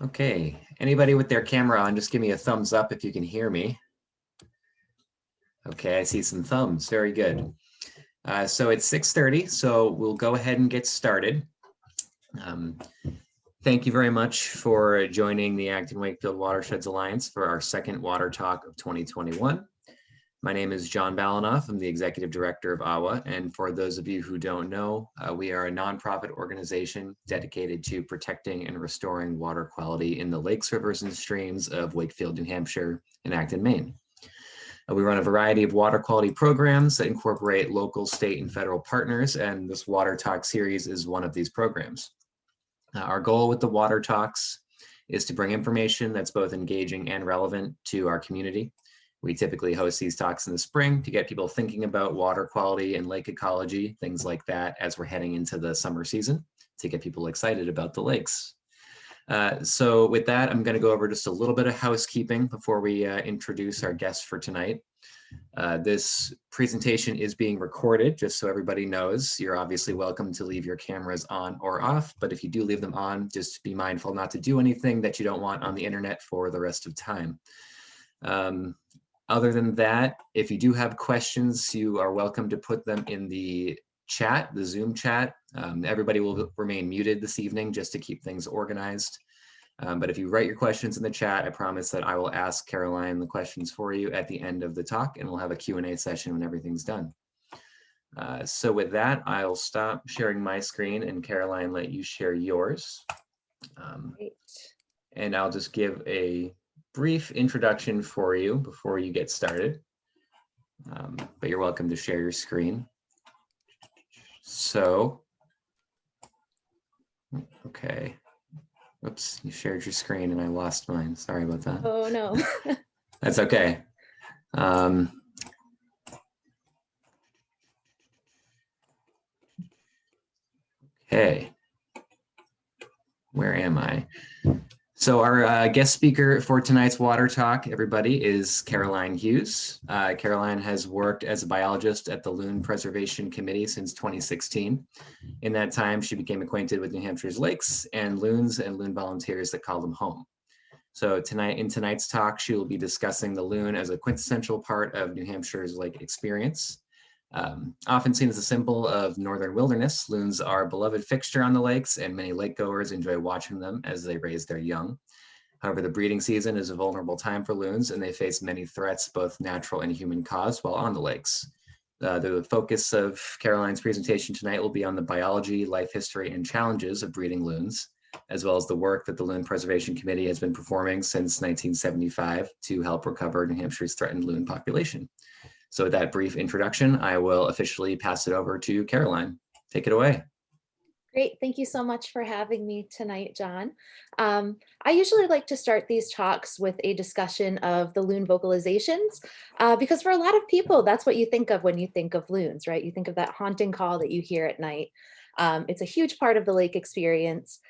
Okay, anybody with their camera on, just give me a thumbs up if you can hear me. Okay, I see some thumbs, very good. So it's 6:30, so we'll go ahead and get started. Thank you very much for joining the Acton Wakefield Watersheds Alliance for our second Water Talk of 2021. My name is John Balanoff. I'm the Executive Director of AWWA, and for those of you who don't know, we are a nonprofit organization dedicated to protecting and restoring water quality in the lakes, rivers, and streams of Wakefield, New Hampshire, and Acton, Maine. We run a variety of water quality programs that incorporate local, state, and federal partners, and this Water Talk series is one of these programs. Our goal with the Water Talks is to bring information that's both engaging and relevant to our community. We typically host these talks in the spring to get people thinking about water quality and lake ecology, things like that, as we're heading into the summer season to get people excited about the lakes. So with that, I'm going to go over just a little bit of housekeeping before we introduce our guests for tonight. This presentation is being recorded, just so everybody knows. You're obviously welcome to leave your cameras on or off, but if you do leave them on, just be mindful not to do anything that you don't want on the internet for the rest of time. Other than that, if you do have questions, you are welcome to put them in the chat, the Zoom chat. Everybody will remain muted this evening just to keep things organized. But if you write your questions in the chat, I promise that I will ask Caroline the questions for you at the end of the talk, and we'll have a Q&A session when everything's done. So with that, I'll stop sharing my screen and Caroline, let you share yours. And I'll just give a brief introduction for you before you get started. But you're welcome to share your screen. So, okay. Oops, you shared your screen and I lost mine. Sorry about that. Oh, no. That's okay. Okay. Where am I? So our guest speaker for tonight's Water Talk, everybody, is Caroline Hughes. Caroline has worked as a biologist at the Loon Preservation Committee since 2016. In that time, she became acquainted with New Hampshire's lakes and loons and loon volunteers that call them home. So in tonight's talk, she will be discussing the loon as a quintessential part of New Hampshire's lake experience. Often seen as a symbol of northern wilderness, loons are a beloved fixture on the lakes, and many lakegoers enjoy watching them as they raise their young. However, the breeding season is a vulnerable time for loons, and they face many threats, both natural and human caused, while on the lakes. The focus of Caroline's presentation tonight will be on the biology, life history, and challenges of breeding loons, as well as the work that the Loon Preservation Committee has been performing since 1975 to help recover New Hampshire's threatened loon population. So with that brief introduction, I will officially pass it over to Caroline. Take it away. Great. Thank you so much for having me tonight, John. I usually like to start these talks with a discussion of the loon vocalizations, because for a lot of people, that's what you think of when you think of loons, right? You think of that haunting call that you hear at night. It's a huge part of the lake experience.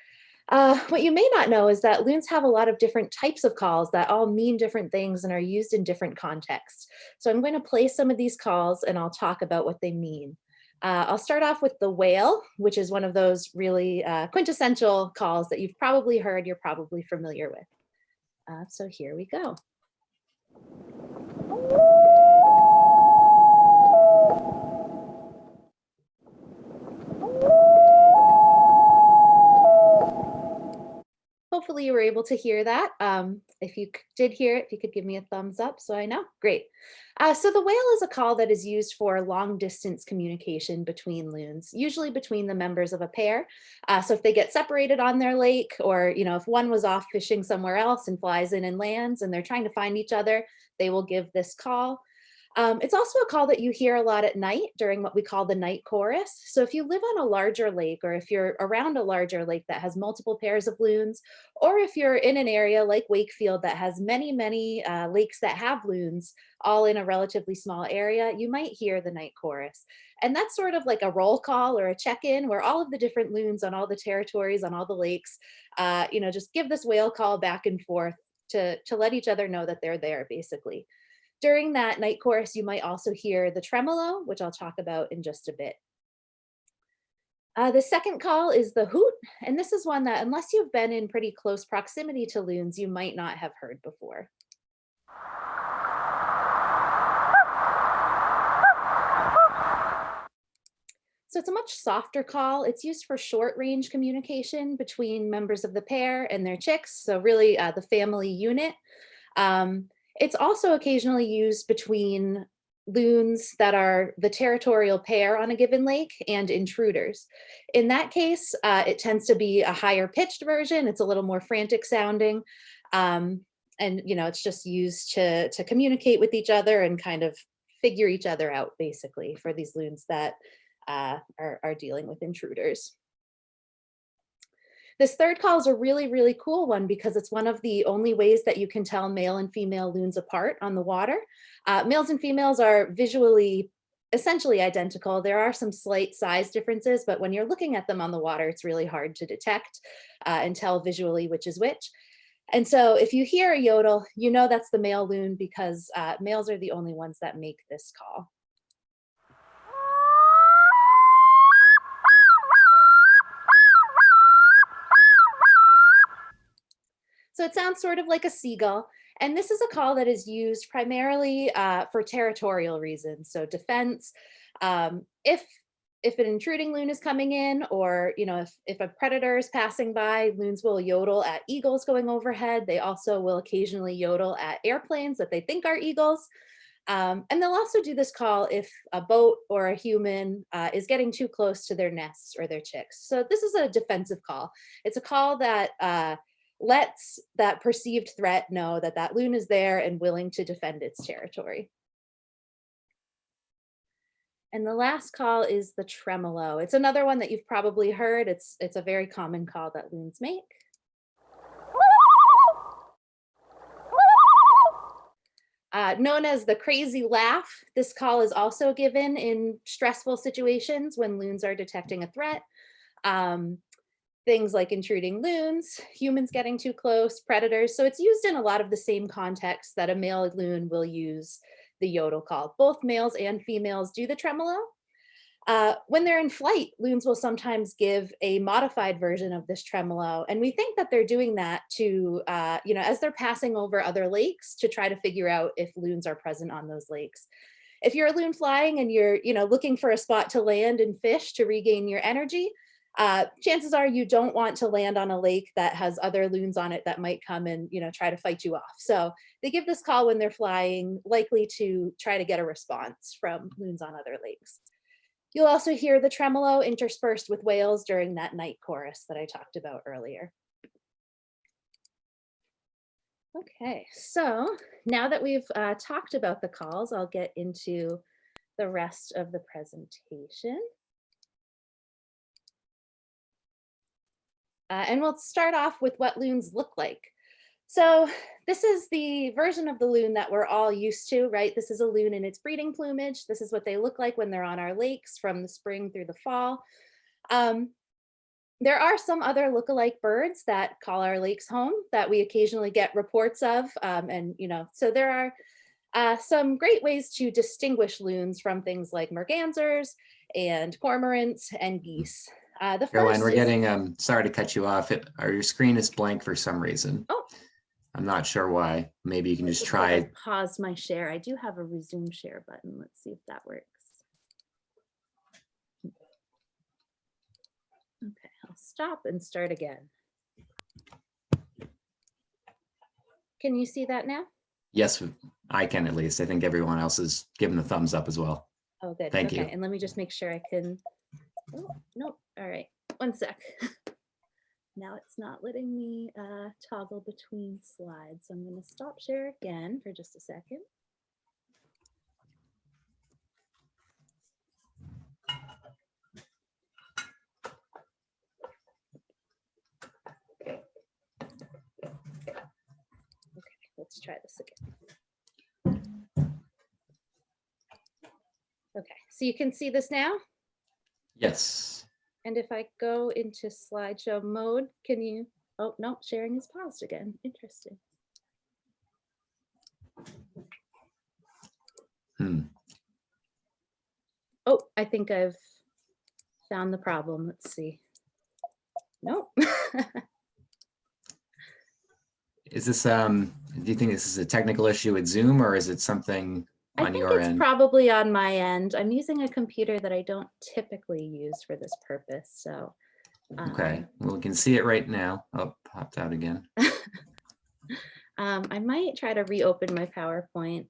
What you may not know is that loons have a lot of different types of calls that all mean different things and are used in different contexts. So I'm going to play some of these calls and I'll talk about what they mean. I'll start off with the wail, which is one of those really quintessential calls that you've probably heard, you're probably familiar with. So here we go. Hopefully you were able to hear that. If you did hear it, if you could give me a thumbs up so I know. Great. So the wail is a call that is used for long distance communication between loons, usually between the members of a pair. So if they get separated on their lake, or if one was off fishing somewhere else and flies in and lands and they're trying to find each other, they will give this call. It's also a call that you hear a lot at night during what we call the night chorus. So if you live on a larger lake, or if you're around a larger lake that has multiple pairs of loons, or if you're in an area like Wakefield that has many lakes that have loons all in a relatively small area, you might hear the night chorus. And that's sort of like a roll call or a check-in where all of the different loons on all the territories, on all the lakes, just give this wail call back and forth to let each other know that they're there, basically. During that night chorus, you might also hear the tremolo, which I'll talk about in just a bit. The second call is the hoot, and this is one that unless you've been in pretty close proximity to loons, you might not have heard before. So it's a much softer call. It's used for short range communication between members of the pair and their chicks. So really the family unit. It's also occasionally used between loons that are the territorial pair on a given lake and intruders. In that case, it tends to be a higher pitched version. It's a little more frantic sounding. And it's just used to communicate with each other and kind of figure each other out basically for these loons that are dealing with intruders. This third call is a really, really cool one because it's one of the only ways that you can tell male and female loons apart on the water. Males and females are visually essentially identical. There are some slight size differences, but when you're looking at them on the water, it's really hard to detect and tell visually which is which. And so if you hear a yodel, you know that's the male loon because males are the only ones that make this call. So it sounds sort of like a seagull. And this is a call that is used primarily for territorial reasons. So defense, if an intruding loon is coming in, or if a predator is passing by, loons will yodel at eagles going overhead. They also will occasionally yodel at airplanes that they think are eagles. And they'll also do this call if a boat or a human is getting too close to their nests or their chicks. So this is a defensive call. It's a call that lets that perceived threat know that that loon is there and willing to defend its territory. And the last call is the tremolo. It's another one that you've probably heard. It's a very common call that loons make. Known as the crazy laugh, this call is also given in stressful situations when loons are detecting a threat. Things like intruding loons, humans getting too close, predators. So it's used in a lot of the same contexts that a male loon will use the yodel call. Both males and females do the tremolo. When they're in flight, loons will sometimes give a modified version of this tremolo. And we think that they're doing that to, as they're passing over other lakes to try to figure out if loons are present on those lakes. If you're a loon flying and you're, looking for a spot to land and fish to regain your energy, chances are you don't want to land on a lake that has other loons on it that might come and try to fight you off. So they give this call when they're flying, likely to try to get a response from loons on other lakes. You'll also hear the tremolo interspersed with wails during that night chorus that I talked about earlier. Okay, so now that we've talked about the calls, I'll get into the rest of the presentation. And we'll start off with what loons look like. So this is the version of the loon that we're all used to, right? This is a loon in its breeding plumage. This is what they look like when they're on our lakes from the spring through the fall. There are some other lookalike birds that call our lakes home that we occasionally get reports of. So there are some great ways to distinguish loons from things like mergansers and cormorants and geese. Caroline, we're getting, sorry to cut you off. Your screen is blank for some reason. Oh. I'm not sure why. Maybe you can just try. Pause my share. I do have a resume share button. Let's see if that works. Okay, I'll stop and start again. Can you see that now? Yes, I can at least. I think everyone else is giving the thumbs up as well. Oh, good. Thank you. And let me just make sure I can. Oh, nope. All right. One sec. Now it's not letting me toggle between slides. So I'm going to stop share again for just a second. Okay, let's try this again. Okay, so you can see this now? Yes. And if I go into slideshow mode, can you, oh, no, sharing is paused again. Interesting. Oh, I think I've found the problem. Let's see. Nope. Is this, do you think this is a technical issue with Zoom, or is it something I on think your it's end? probably on my end. I'm using a computer that I don't typically use for this purpose. So Okay, well, we can see it right now. Oh, popped out again. I might try to reopen my PowerPoint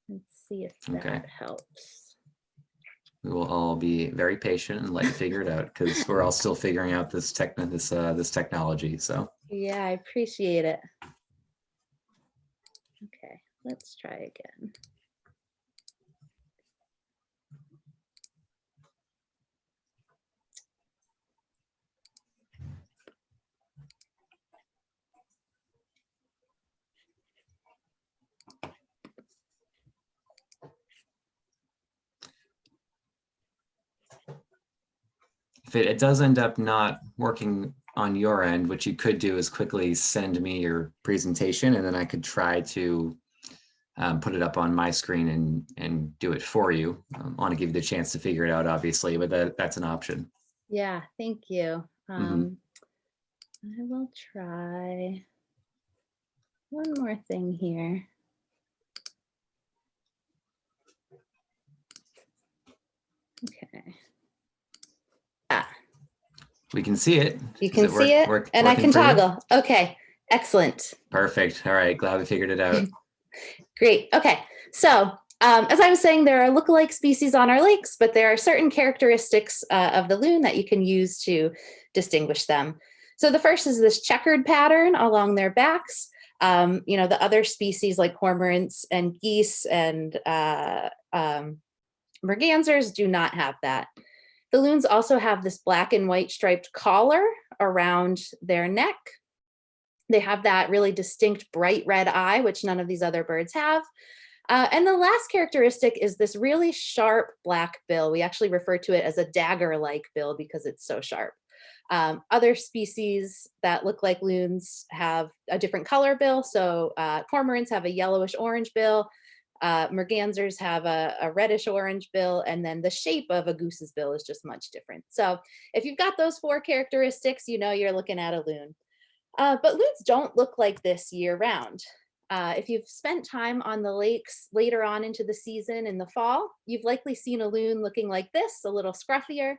and see if Okay. that helps. We will all be very patient and let you figure it out, because we're all still figuring out this technology. So Yeah, I appreciate it. Okay, let's try again. if it does end up not working on your end, what you could do is quickly send me your presentation, and then I could try to put it up on my screen and do it for you. I want to give you the chance to figure it out, obviously, but that's an option. Yeah, thank you. Mhm. I will try one more thing here. Okay. We can see it. You Does can see it, and I working can for you? toggle. Okay, excellent. Perfect. All right, glad we figured it out. Great. Okay. So, as I was saying, there are lookalike species on our lakes, but there are certain characteristics of the loon that you can use to distinguish them. So the first is this checkered pattern along their backs. The other species like cormorants and geese and mergansers do not have that. The loons also have this black and white striped collar around their neck. They have that really distinct bright red eye, which none of these other birds have. And the last characteristic is this really sharp black bill. We actually refer to it as a dagger-like bill because it's so sharp. Other species that look like loons have a different color bill. So cormorants have a yellowish orange bill. Mergansers have a reddish orange bill, and then the shape of a goose's bill is just much different. So if you've got those four characteristics, you know you're looking at a loon. But loons don't look like this year round. If you've spent time on the lakes later on into the season in the fall, you've likely seen a loon looking like this, a little scruffier.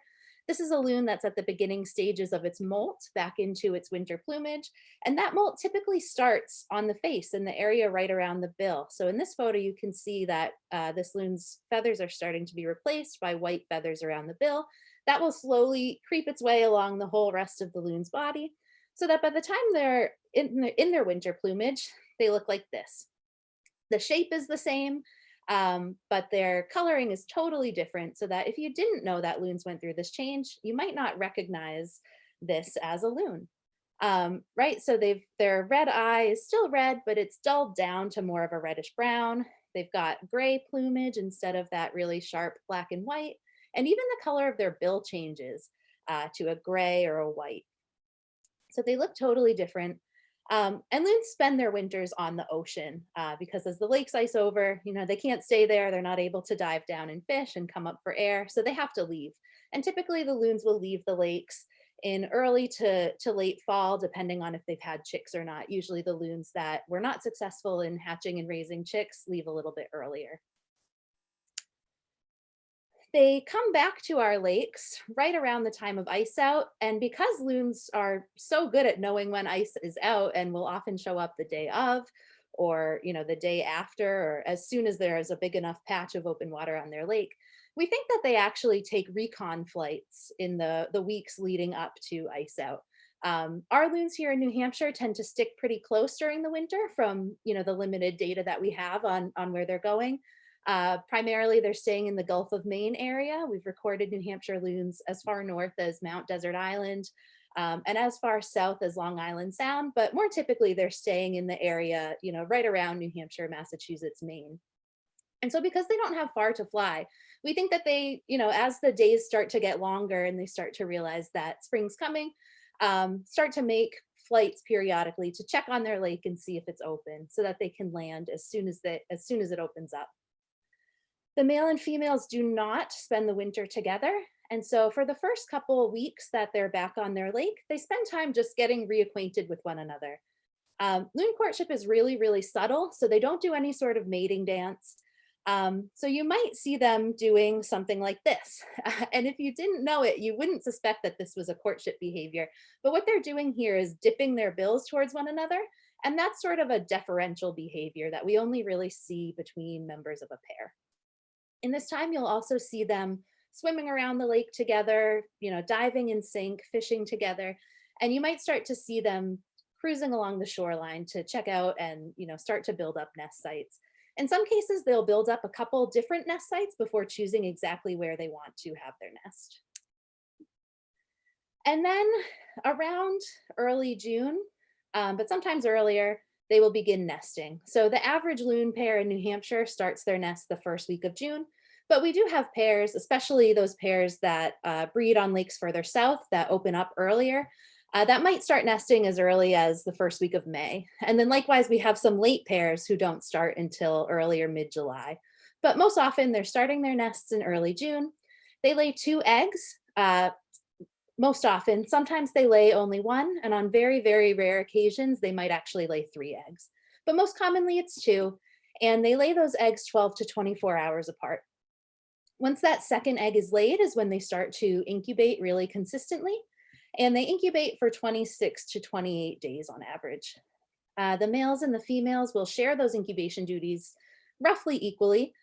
This is a loon that's at the beginning stages of its molt back into its winter plumage. And that molt typically starts on the face in the area right around the bill. So in this photo, you can see that this loon's feathers are starting to be replaced by white feathers around the bill. That will slowly creep its way along the whole rest of the loon's body, so that by the time they're in their winter plumage, they look like this. The shape is the same, but their coloring is totally different, so that if you didn't know that loons went through this change, you might not recognize this as a loon. Right, so their red eye is still red, but it's dulled down to more of a reddish brown. They've got gray plumage instead of that really sharp black and white, and even the color of their bill changes to a gray or a white. So they look totally different. And loons spend their winters on the ocean because as the lakes ice over, they can't stay there. They're not able to dive down and fish and come up for air. So they have to leave. And typically the loons will leave the lakes in early to late fall, depending on if they've had chicks or not. Usually the loons that were not successful in hatching and raising chicks leave a little bit earlier. They come back to our lakes right around the time of ice out. And because loons are so good at knowing when ice is out and will often show up the day of, or the day after, or as soon as there is a big enough patch of open water on their lake, we think that they actually take recon flights in the weeks leading up to ice out. Our loons here in New Hampshire tend to stick pretty close during the winter from the limited data that we have on where they're going. Primarily, they're staying in the Gulf of Maine area. We've recorded New Hampshire loons as far north as Mount Desert Island and as far south as Long Island Sound, but more typically they're staying in the area, right around New Hampshire, Massachusetts, Maine. And so because they don't have far to fly, we think that they, as the days start to get longer and they start to realize that spring's coming, start to make flights periodically to check on their lake and see if it's open so that they can land as soon as it opens up. The male and females do not spend the winter together, And so for the first couple of weeks that they're back on their lake, they spend time just getting reacquainted with one another. Loon courtship is really, really subtle, so they don't do any sort of mating dance. So you might see them doing something like this. And if you didn't know it, you wouldn't suspect that this was a courtship behavior. But what they're doing here is dipping their bills towards one another. And that's sort of a deferential behavior that we only really see between members of a pair. In this time, you'll also see them swimming around the lake together, diving in sync, fishing together. And you might start to see them cruising along the shoreline to check out and, start to build up nest sites. In some cases, they'll build up a couple different nest sites before choosing exactly where they want to have their nest. And then around early June, but sometimes earlier, they will begin nesting. So the average loon pair in New Hampshire starts their nest the first week of June, but we do have pairs, especially those pairs that breed on lakes further south that open up earlier, that might start nesting as early as the first week of May. And then likewise, we have some late pairs who don't start until early or mid-July. But most often they're starting their nests in early June. They lay 2 eggs, most often. Sometimes they lay only 1, and on very, very rare occasions, they might actually lay 3 eggs. But most commonly it's 2, and they lay those eggs 12 to 24 hours apart. Once that second egg is laid is when they start to incubate really consistently, and they incubate for 26 to 28 days on average. The males and the females will share those incubation duties roughly equally.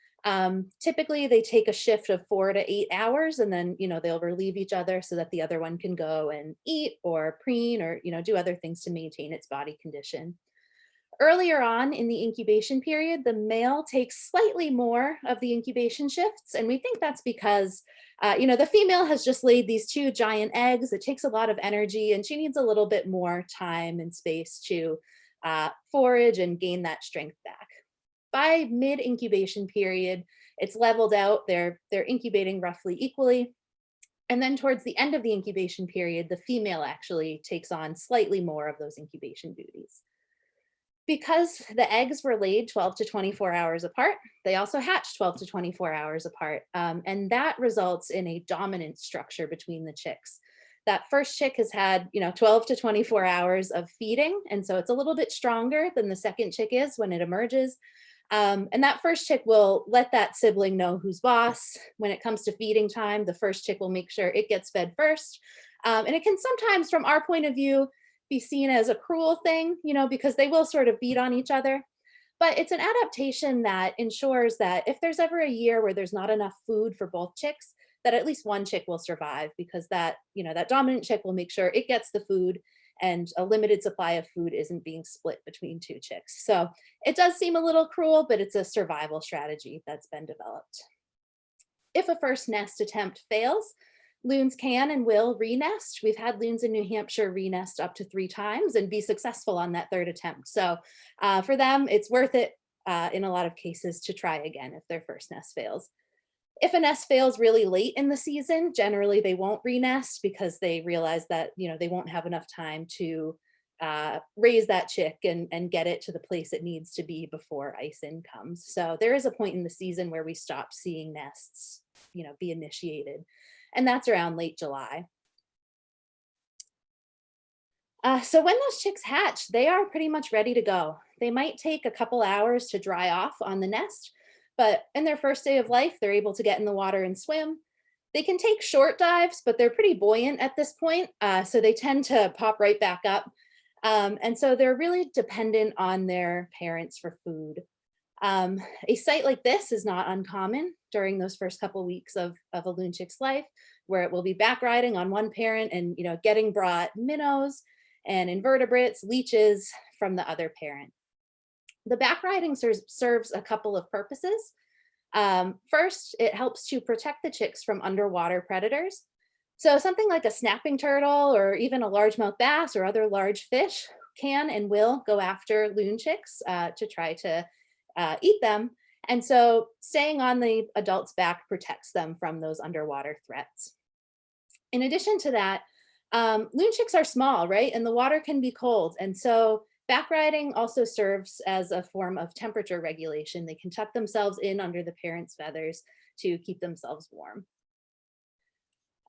Typically, they take a shift of 4 to 8 hours, and then they'll relieve each other so that the other one can go and eat or preen or do other things to maintain its body condition. Earlier on in the incubation period, the male takes slightly more of the incubation shifts, and we think that's because the female has just laid these 2 giant eggs. It takes a lot of energy, and she needs a little bit more time and space to forage and gain that strength back. By mid-incubation period, it's leveled out. They're incubating roughly equally. And then towards the end of the incubation period, the female actually takes on slightly more of those incubation duties. Because the eggs were laid 12 to 24 hours apart, they also hatch 12 to 24 hours apart. And that results in a dominant structure between the chicks. That first chick has had 12 to 24 hours of feeding. And so it's a little bit stronger than the second chick is when it emerges. And that first chick will let that sibling know who's boss. When it comes to feeding time, the first chick will make sure it gets fed first. And it can sometimes, from our point of view, be seen as a cruel thing, because they will sort of beat on each other. But it's an adaptation that ensures that if there's ever a year where there's not enough food for both chicks, that at least one chick will survive, because that dominant chick will make sure it gets the food and a limited supply of food isn't being split between 2 chicks. So it does seem a little cruel, but it's a survival strategy that's been developed. If a first nest attempt fails, loons can and will re-nest. We've had loons in New Hampshire re-nest up to 3 times and be successful on that 3rd attempt. So for them, it's worth it in a lot of cases to try again if their first nest fails. If a nest fails really late in the season, generally they won't re-nest because they realize that they won't have enough time to raise that chick and get it to the place it needs to be before ice-in comes. So there is a point in the season where we stop seeing nests be initiated, and that's around late July. So when those chicks hatch, they are pretty much ready to go. They might take a couple hours to dry off on the nest, but in their first day of life, they're able to get in the water and swim. They can take short dives, but they're pretty buoyant at this point, so they tend to pop right back up. And so they're really dependent on their parents for food. A sight like this is not uncommon during those first couple weeks of a loon chick's life, where it will be back riding on one parent and getting brought minnows and invertebrates, leeches from the other parent. The back riding serves a couple of purposes. First, it helps to protect the chicks from underwater predators. So something like a snapping turtle or even a largemouth bass or other large fish can and will go after loon chicks to try to eat them. And so staying on the adult's back protects them from those underwater threats. In addition to that, loon chicks are small, right? And the water can be cold. And so back riding also serves as a form of temperature regulation. They can tuck themselves in under the parent's feathers to keep themselves warm.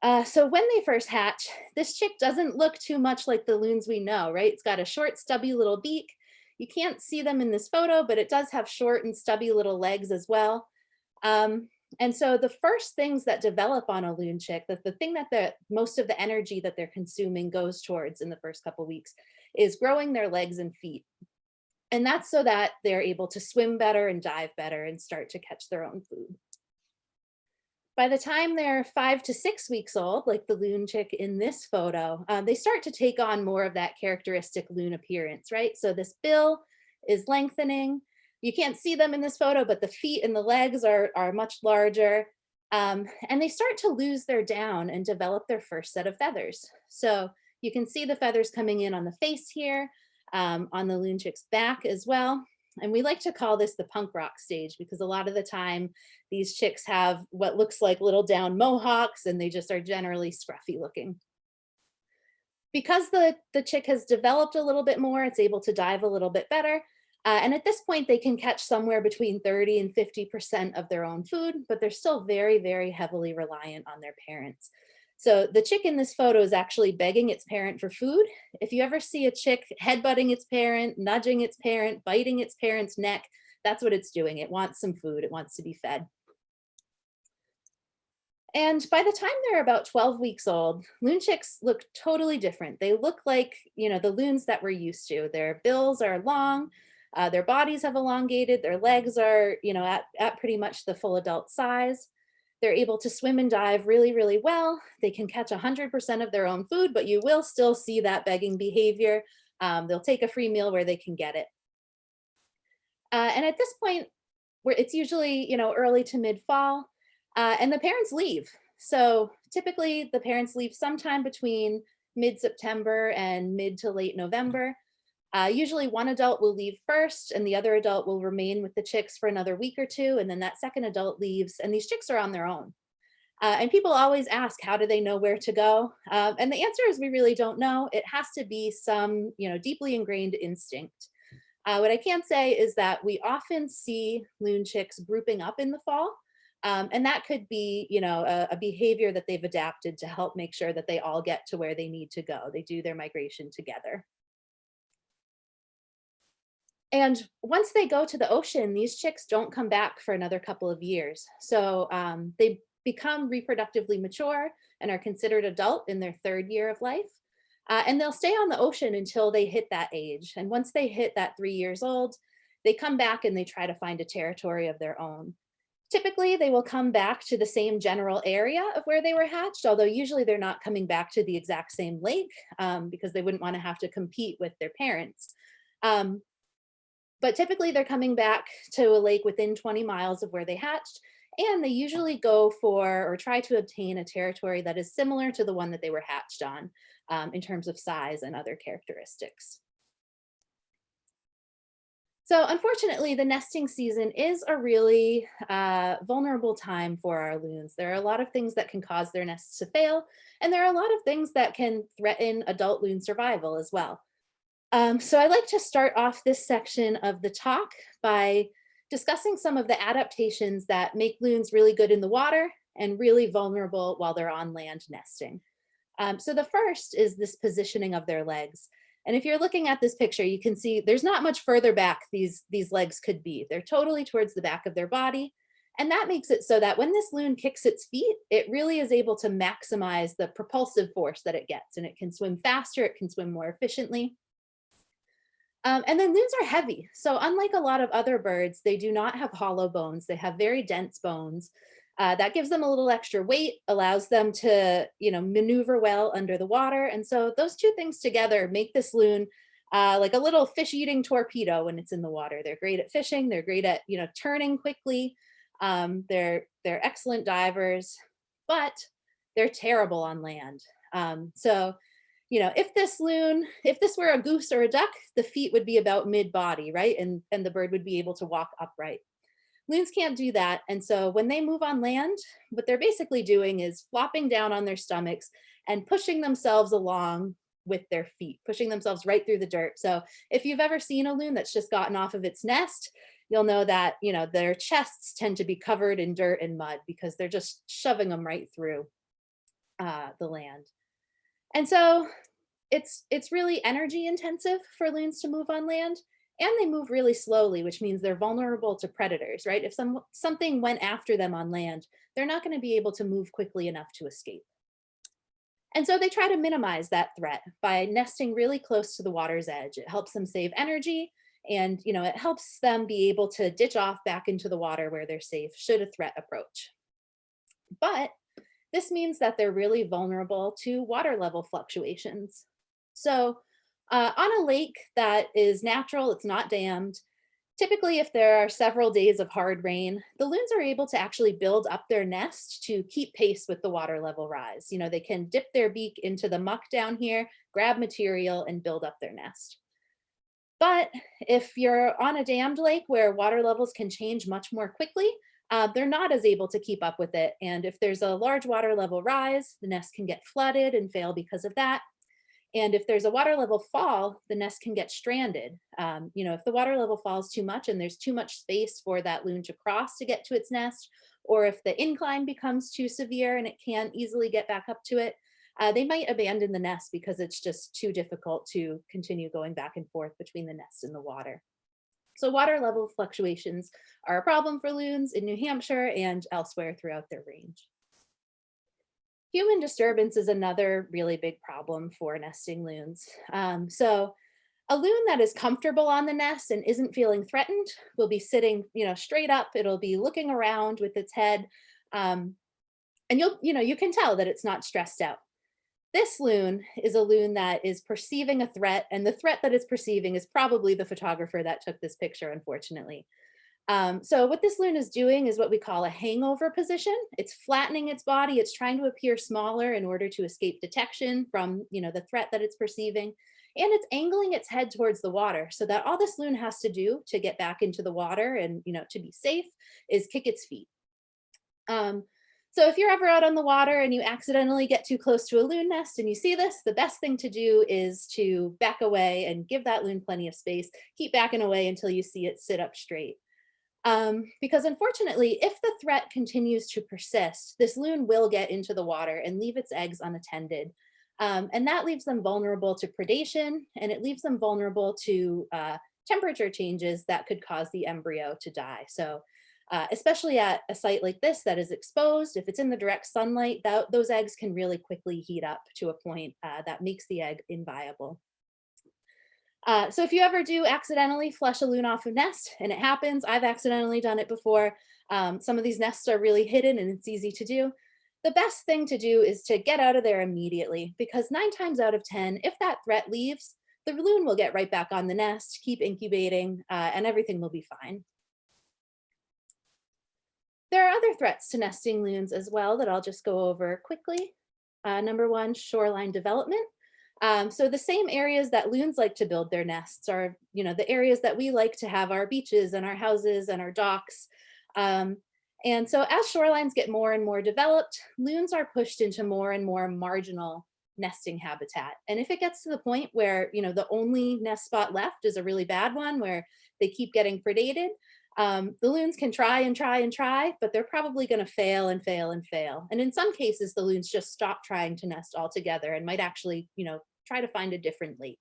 So when they first hatch, this chick doesn't look too much like the loons we know, right? It's got a short, stubby little beak. You can't see them in this photo, but it does have short and stubby little legs as well. Um, and so the first things that develop on a loon chick, that the thing that most of the energy that they're consuming goes towards in the first couple weeks is growing their legs and feet. And that's so that they're able to swim better and dive better and start to catch their own food. By the time they're 5 to 6 weeks old, like the loon chick in this photo, they start to take on more of that characteristic loon appearance, right? So this bill is lengthening. You can't see them in this photo, but the feet and the legs are much larger. And they start to lose their down and develop their first set of feathers. So you can see the feathers coming in on the face here, on the loon chick's back as well. And we like to call this the punk rock stage because a lot of the time these chicks have what looks like little down mohawks and they just are generally scruffy looking. Because the chick has developed a little bit more, it's able to dive a little bit better. And at this point, they can catch somewhere between 30 and 50% of their own food, but they're still very, very heavily reliant on their parents. So the chick in this photo is actually begging its parent for food. If you ever see a chick headbutting its parent, nudging its parent, biting its parent's neck, that's what it's doing. It wants some food. It wants to be fed. And by the time they're about 12 weeks old, loon chicks look totally different. They look like, the loons that we're used to. Their bills are long, their bodies have elongated, their legs are, at pretty much the full adult size. They're able to swim and dive really, really well. They can catch 100% of their own food, but you will still see that begging behavior. They'll take a free meal where they can get it. And at this point, where it's usually, early to mid fall, and the parents leave. So typically the parents leave sometime between mid-September and mid to late November. Usually one adult will leave first and the other adult will remain with the chicks for another week or two. And then that second adult leaves and these chicks are on their own. And people always ask, how do they know where to go? And the answer is we really don't know. It has to be some, deeply ingrained instinct. What I can say is that we often see loon chicks grouping up in the fall. And that could be, a behavior that they've adapted to help make sure that they all get to where they need to go. They do their migration together. And once they go to the ocean, these chicks don't come back for another couple of years. So they become reproductively mature and are considered adult in their third year of life. And they'll stay on the ocean until they hit that age. And once they hit that 3 years old, they come back and they try to find a territory of their own. Typically, they will come back to the same general area of where they were hatched, although usually they're not coming back to the exact same lake because they wouldn't want to have to compete with their parents. But typically they're coming back to a lake within 20 miles of where they hatched, and they usually go for or try to obtain a territory that is similar to the one that they were hatched on in terms of size and other characteristics. So unfortunately, the nesting season is a really vulnerable time for our loons. There are a lot of things that can cause their nests to fail, and there are a lot of things that can threaten adult loon survival as well. So I like to start off this section of the talk by discussing some of the adaptations that make loons really good in the water and really vulnerable while they're on land nesting. So the first is this positioning of their legs. And if you're looking at this picture, you can see there's not much further back these legs could be. They're totally towards the back of their body. And that makes it so that when this loon kicks its feet, it really is able to maximize the propulsive force that it gets. And it can swim faster, it can swim more efficiently. And then loons are heavy. So unlike a lot of other birds, they do not have hollow bones. They have very dense bones. That gives them a little extra weight, allows them to, maneuver well under the water. And so those two things together make this loon like a little fish-eating torpedo when it's in the water. They're great at fishing. They're great at, turning quickly. They're excellent divers, but they're terrible on land. If this were a goose or a duck, the feet would be about mid-body, right? And the bird would be able to walk upright. Loons can't do that. And so when they move on land, what they're basically doing is flopping down on their stomachs and pushing themselves along with their feet, pushing themselves right through the dirt. So if you've ever seen a loon that's just gotten off of its nest, you'll know that, their chests tend to be covered in dirt and mud because they're just shoving them right through. the land. And so it's really energy intensive for loons to move on land, and they move really slowly, which means they're vulnerable to predators, right? If something went after them on land, they're not going to be able to move quickly enough to escape. And so they try to minimize that threat by nesting really close to the water's edge. It helps them save energy, and it helps them be able to ditch off back into the water where they're safe should a threat approach. But this means that they're really vulnerable to water level fluctuations. So on a lake that is natural, it's not dammed, typically if there are several days of hard rain, the loons are able to actually build up their nest to keep pace with the water level rise. They can dip their beak into the muck down here, grab material, and build up their nest. But if you're on a dammed lake where water levels can change much more quickly, they're not as able to keep up with it. And if there's a large water level rise, the nest can get flooded and fail because of that. And if there's a water level fall, the nest can get stranded. If the water level falls too much and there's too much space for that loon to cross to get to its nest, or if the incline becomes too severe and it can't easily get back up to it, they might abandon the nest because it's just too difficult to continue going back and forth between the nest and the water. So water level fluctuations are a problem for loons in New Hampshire and elsewhere throughout their range. Human disturbance is another really big problem for nesting loons. So a loon that is comfortable on the nest and isn't feeling threatened will be sitting, straight up. It'll be looking around with its head, and you can tell that it's not stressed out. This loon is a loon that is perceiving a threat, and the threat that it's perceiving is probably the photographer that took this picture, unfortunately. So what this loon is doing is what we call a hangover position. It's flattening its body. It's trying to appear smaller in order to escape detection from, the threat that it's perceiving. And it's angling its head towards the water so that all this loon has to do to get back into the water and, to be safe is kick its feet. So if you're ever out on the water and you accidentally get too close to a loon nest and you see this, the best thing to do is to back away and give that loon plenty of space. Keep backing away until you see it sit up straight. Because unfortunately, if the threat continues to persist, this loon will get into the water and leave its eggs unattended. And that leaves them vulnerable to predation, and it leaves them vulnerable to temperature changes that could cause the embryo to die. So especially at a site like this that is exposed, if it's in the direct sunlight, those eggs can really quickly heat up to a point that makes the egg inviable. So if you ever do accidentally flush a loon off a nest, and it happens, I've accidentally done it before. Some of these nests are really hidden and it's easy to do. The best thing to do is to get out of there immediately, because 9 times out of 10, if that threat leaves, the loon will get right back on the nest, keep incubating, and everything will be fine. There are other threats to nesting loons as well that I'll just go over quickly. Number 1, shoreline development. So the same areas that loons like to build their nests are, the areas that we like to have our beaches and our houses and our docks. And so as shorelines get more and more developed, loons are pushed into more and more marginal nesting habitat. And if it gets to the point where, the only nest spot left is a really bad one where they keep getting predated, the loons can try and try and try, but they're probably going to fail and fail and fail. And in some cases, the loons just stop trying to nest altogether and might actually, try to find a different lake.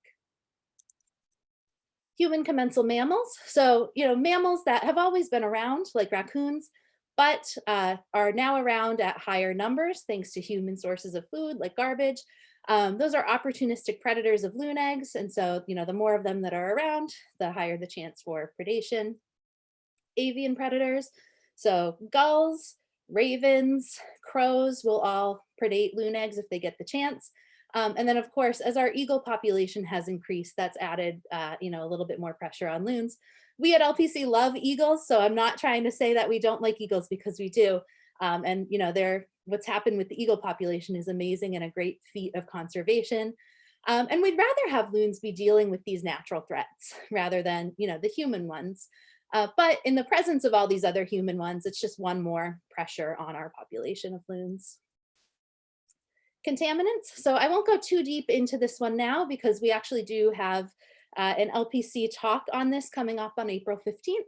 Human commensal mammals. So, mammals that have always been around, like raccoons, but are now around at higher numbers thanks to human sources of food, like garbage. Those are opportunistic predators of loon eggs. And so, the more of them that are around, the higher the chance for predation. Avian predators. So gulls, ravens, crows will all predate loon eggs if they get the chance. And then of course, as our eagle population has increased, that's added, a little bit more pressure on loons. We at LPC love eagles, so I'm not trying to say that we don't like eagles, because we do. And what's happened with the eagle population is amazing and a great feat of conservation. And we'd rather have loons be dealing with these natural threats rather than, the human ones. But in the presence of all these other human ones, it's just one more pressure on our population of loons. Contaminants. So I won't go too deep into this one now, because we actually do have an LPC talk on this coming up on April 15th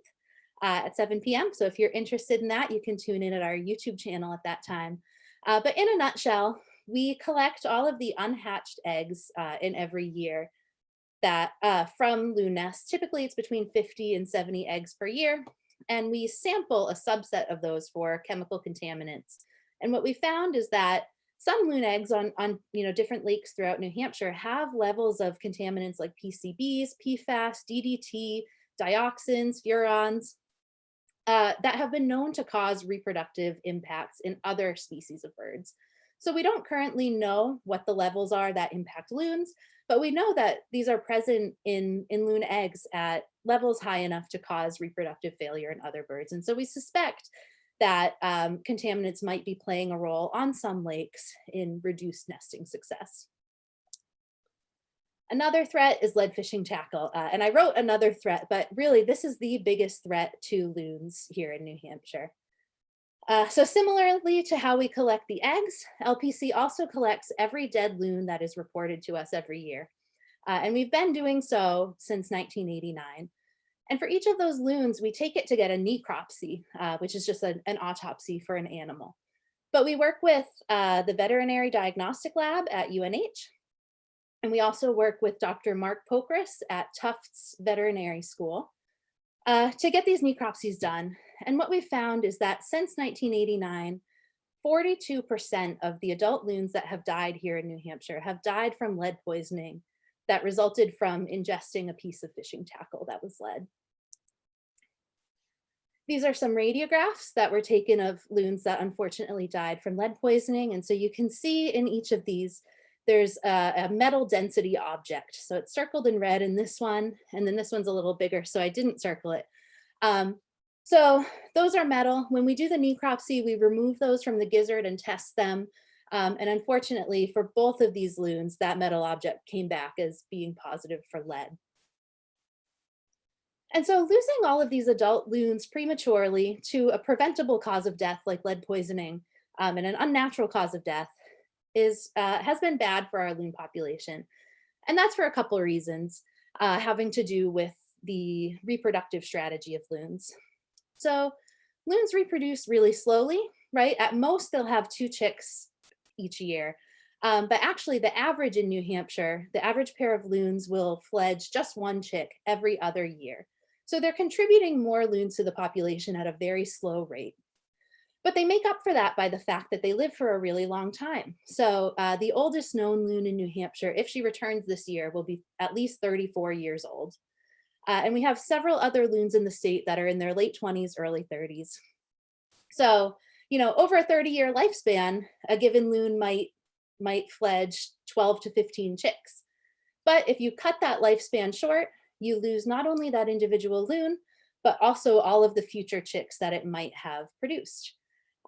at 7 p.m. So if you're interested in that, you can tune in at our YouTube channel at that time. But in a nutshell, we collect all of the unhatched eggs in every year that from loon nests. Typically it's between 50 and 70 eggs per year. And we sample a subset of those for chemical contaminants. And what we found is that some loon eggs on different lakes throughout New Hampshire have levels of contaminants like PCBs, PFAS, DDT, dioxins, furans, that have been known to cause reproductive impacts in other species of birds. So we don't currently know what the levels are that impact loons, but we know that these are present in loon eggs at levels high enough to cause reproductive failure in other birds. And so we suspect that contaminants might be playing a role on some lakes in reduced nesting success. Another threat is lead fishing tackle. And I wrote another threat, but really this is the biggest threat to loons here in New Hampshire. So similarly to how we collect the eggs, LPC also collects every dead loon that is reported to us every year. And we've been doing so since 1989. And for each of those loons, we take it to get a necropsy, which is just an autopsy for an animal. But we work with the Veterinary Diagnostic Lab at UNH. And we also work with Dr. Mark Pokris at Tufts Veterinary School to get these necropsies done. And what we found is that since 1989, 42% of the adult loons that have died here in New Hampshire have died from lead poisoning that resulted from ingesting a piece of fishing tackle that was lead. These are some radiographs that were taken of loons that unfortunately died from lead poisoning. And so you can see in each of these, there's a metal density object. So it's circled in red in this one, and then this one's a little bigger, so I didn't circle it. So those are metal. When we do the necropsy, we remove those from the gizzard and test them. And unfortunately, for both of these loons, that metal object came back as being positive for lead. And so losing all of these adult loons prematurely to a preventable cause of death like lead poisoning and an unnatural cause of death has been bad for our loon population. And that's for a couple of reasons having to do with the reproductive strategy of loons. So loons reproduce really slowly, right? At most, they'll have 2 chicks each year. But actually the average in New Hampshire, the average pair of loons will fledge just 1 chick every other year. So they're contributing more loons to the population at a very slow rate. But they make up for that by the fact that they live for a really long time. So the oldest known loon in New Hampshire, if she returns this year, will be at least 34 years old. And we have several other loons in the state that are in their late 20s, early 30s. So, over a 30-year lifespan, a given loon might fledge 12 to 15 chicks. But if you cut that lifespan short, you lose not only that individual loon, but also all of the future chicks that it might have produced.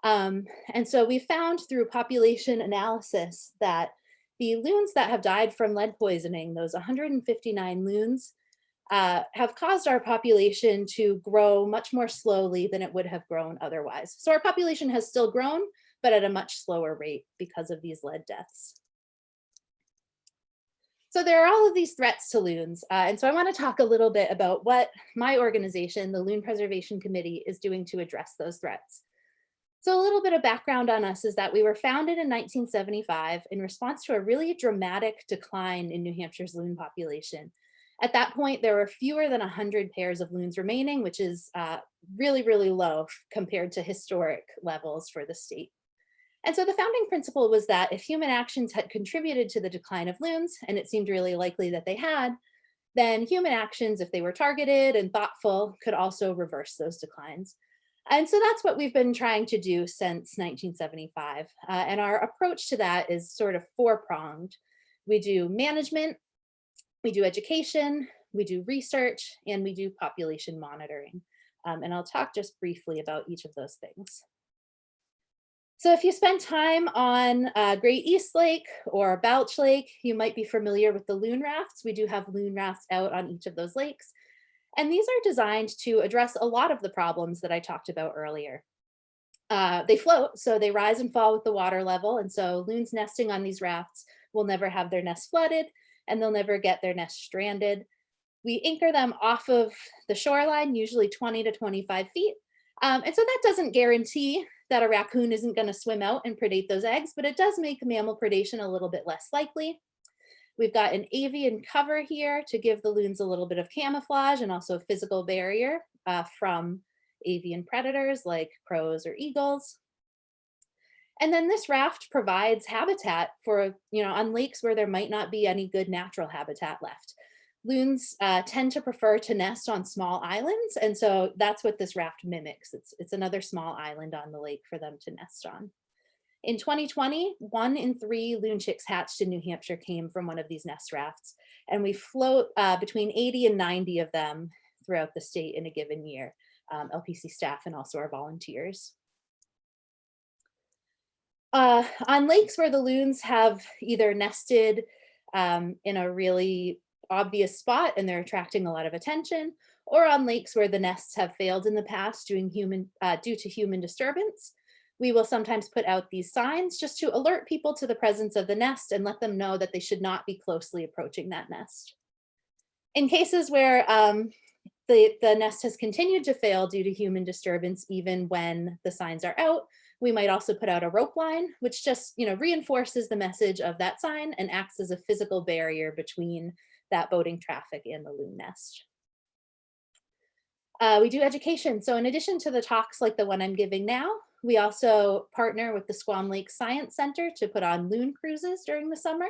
And so we found through population analysis that the loons that have died from lead poisoning, those 159 loons, have caused our population to grow much more slowly than it would have grown otherwise. So our population has still grown, but at a much slower rate because of these lead deaths. So there are all of these threats to loons. And so I want to talk a little bit about what my organization, the Loon Preservation Committee, is doing to address those threats. So a little bit of background on us is that we were founded in 1975 in response to a really dramatic decline in New Hampshire's loon population. At that point, there were fewer than 100 pairs of loons remaining, which is really, really low compared to historic levels for the state. And so the founding principle was that if human actions had contributed to the decline of loons, and it seemed really likely that they had, then human actions, if they were targeted and thoughtful, could also reverse those declines. And so that's what we've been trying to do since 1975. And our approach to that is sort of 4-pronged. We do management, we do education, we do research, and we do population monitoring. And I'll talk just briefly about each of those things. So if you spend time on Great East Lake or Balch Lake, you might be familiar with the loon rafts. We do have loon rafts out on each of those lakes. And these are designed to address a lot of the problems that I talked about earlier. They float, so they rise and fall with the water level. And so loons nesting on these rafts will never have their nest flooded, and they'll never get their nest stranded. We anchor them off of the shoreline, usually 20 to 25 feet. And so that doesn't guarantee that a raccoon isn't going to swim out and predate those eggs, but it does make mammal predation a little bit less likely. We've got an avian cover here to give the loons a little bit of camouflage and also a physical barrier from avian predators like crows or eagles. And then this raft provides habitat for, on lakes where there might not be any good natural habitat left. Loons tend to prefer to nest on small islands, and so that's what this raft mimics. It's another small island on the lake for them to nest on. In 2020, 1 in 3 loon chicks hatched in New Hampshire came from one of these nest rafts, and we float between 80 and 90 of them throughout the state in a given year, LPC staff and also our volunteers. On lakes where the loons have either nested in a really obvious spot and they're attracting a lot of attention, or on lakes where the nests have failed in the past due to human disturbance, we will sometimes put out these signs just to alert people to the presence of the nest and let them know that they should not be closely approaching that nest. In cases where the nest has continued to fail due to human disturbance, even when the signs are out, we might also put out a rope line, which just reinforces the message of that sign and acts as a physical barrier between that boating traffic and the loon nest. We do education. So in addition to the talks like the one I'm giving now, we also partner with the Squam Lakes Science Center to put on loon cruises during the summer.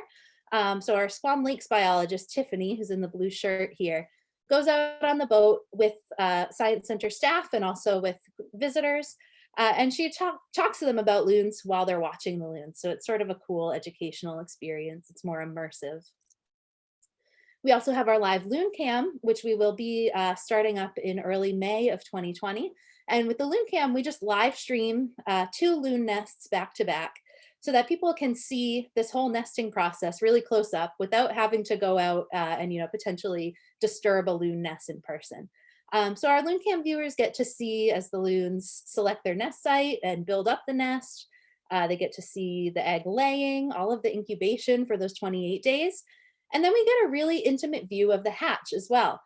So our Squam Lakes biologist, Tiffany, who's in the blue shirt here, goes out on the boat with Science Center staff and also with visitors. And she talks to them about loons while they're watching the loons. So it's sort of a cool educational experience. It's more immersive. We also have our live Looncam, which we will be starting up in early May of 2020. And with the Looncam, we just live stream 2 loon nests back to back so that people can see this whole nesting process really close up without having to go out and potentially disturb a loon nest in person. So our Looncam viewers get to see as the loons select their nest site and build up the nest. They get to see the egg laying, all of the incubation for those 28 days. And then we get a really intimate view of the hatch as well.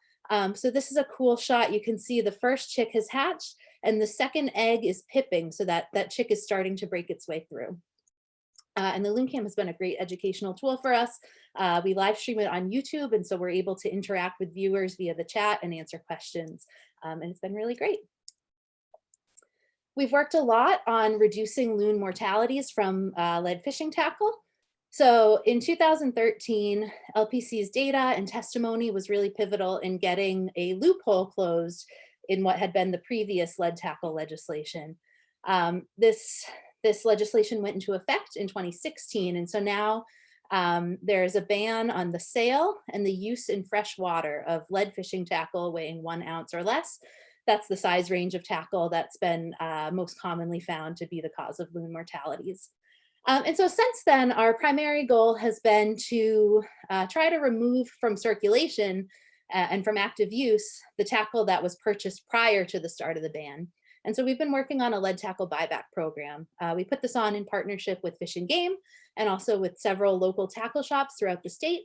So this is a cool shot. You can see the first chick has hatched and the second egg is pipping so that that chick is starting to break its way through. And the Looncam has been a great educational tool for us. We live stream it on YouTube, and so we're able to interact with viewers via the chat and answer questions. And it's been really great. We've worked a lot on reducing loon mortalities from lead fishing tackle. So in 2013, LPC's data and testimony was really pivotal in getting a loophole closed in what had been the previous lead tackle legislation. This legislation went into effect in 2016, and so now there's a ban on the sale and the use in fresh water of lead fishing tackle weighing 1 ounce or less. That's the size range of tackle that's been most commonly found to be the cause of loon mortalities. And so since then, our primary goal has been to try to remove from circulation and from active use the tackle that was purchased prior to the start of the ban. And so we've been working on a lead tackle buyback program. We put this on in partnership with Fish and Game and also with several local tackle shops throughout the state.